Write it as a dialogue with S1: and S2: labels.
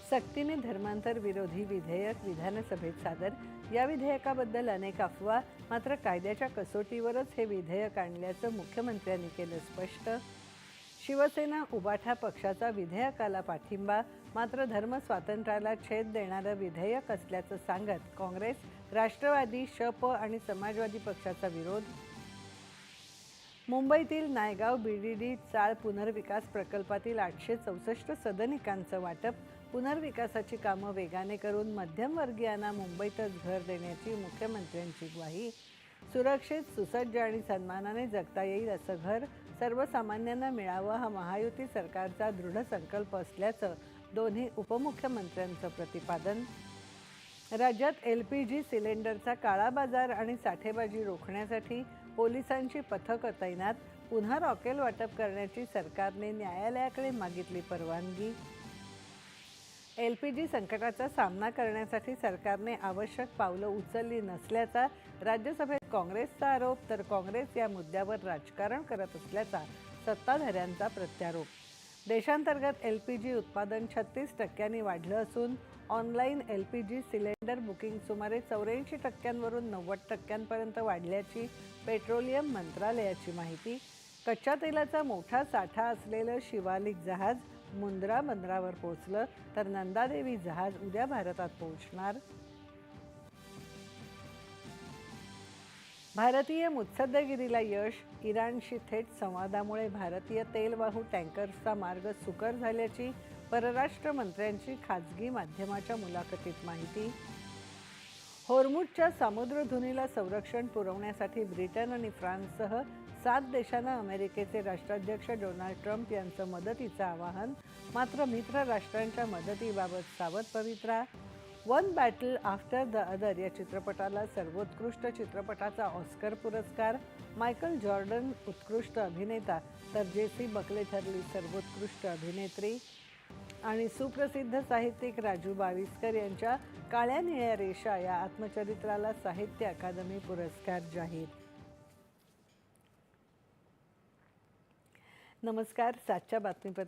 S1: सक्तीने धर्मांतर विरोधी विधेयक विधानसभेत सादर। या विधेयकाबद्दल अनेक अफवा, मात्र कायद्याच्या कसोटीवरच हे विधेयक आणल्याचं मुख्यमंत्र्यांनी केलं स्पष्ट। शिवसेना उबाठा पक्षाचा विधेयकाला पाठिंबा, मात्र धर्म स्वातंत्र्याला छेद देणारं विधेयक असल्याचं सांगत काँग्रेस, राष्ट्रवादी, शप आणि समाजवादी पक्षाचा विरोध। मुंबईतील नायगाव बीडीडी चाळ पुनर्विकास प्रकल्पातील 864 सदनिकांचं वाटप। पुनर्विकासाची कामं वेगाने करून मध्यमवर्गीयांना मुंबईतच घर देण्याची मुख्यमंत्र्यांची ग्वाही। सुरक्षित, सुसज्ज आणि सन्मानाने जगता येईल असं घर सर्वसामान्यांना मिळावं हा महायुती सरकारचा दृढ संकल्प असल्याचं दोन्ही उपमुख्यमंत्र्यांचं प्रतिपादन। राज्यात एलपीजी सिलेंडरचा काळाबाजार आणि साठेबाजी रोखण्यासाठी पोलिसांची पथकं तैनात। पुन्हा रॉकेल वाटप करण्याची सरकारने न्यायालयाकडे मागितली परवानगी। एलपीजी संकटाचा सामना करण्यासाठी सरकारने आवश्यक पावलं उचलली नसल्याचा राज्यसभेत काँग्रेसचा आरोप, तर काँग्रेस या मुद्द्यावर राजकारण करत असल्याचा सत्ताधाऱ्यांचा प्रत्यारोप। देशांतर्गत एलपीजी उत्पादन 36% वाढलं असून ऑनलाईन एलपीजी सिलेंडर बुकिंग सुमारे 84%वरून 90%पर्यंत वाढल्याची पेट्रोलियम मंत्रालयाची माहिती। कच्च्या तेलाचा मोठा साठा असलेलं शिवालिक जहाज मुंद्रा बंदरावर पोहोचलं, तर नंदादेवी जहाज उद्या भारतात पोहोचणार। भारतीय मुत्सद्देगिरीला यश, इराणशी थेट संवादामुळे भारतीय तेलवाहू टँकर्सचा मार्ग सुकर झाल्याची परराष्ट्र मंत्र्यांची खाजगी माध्यमाच्या मुलाखतीत माहिती। होर्मुझच्या सामुद्रधुनीला संरक्षण पुरवण्यासाठी ब्रिटन आणि फ्रान्ससह 7 देशांना अमेरिकेचे राष्ट्राध्यक्ष डोनाल्ड ट्रम्प यांचं मदतीचं आवाहन, मात्र मित्र राष्ट्रांच्या मदतीबाबत सावध पवित्रा। One battle after the other या चित्रपटाला सर्वोत्कृष्ट चित्रपटाचा ऑस्कर पुरस्कार। मायकल जॉर्डन उत्कृष्ट अभिनेता, तर जेसी बकले ठरली सर्वोत्कृष्ट अभिनेत्री। आणि सुप्रसिद्ध साहित्यिक राजू बाविस्कर यांच्या काळ्या निळ्या रेषा या आत्मचरित्राला साहित्य अकादमी पुरस्कार जाहीर। नमस्कार, सातच्या बातमीपत्र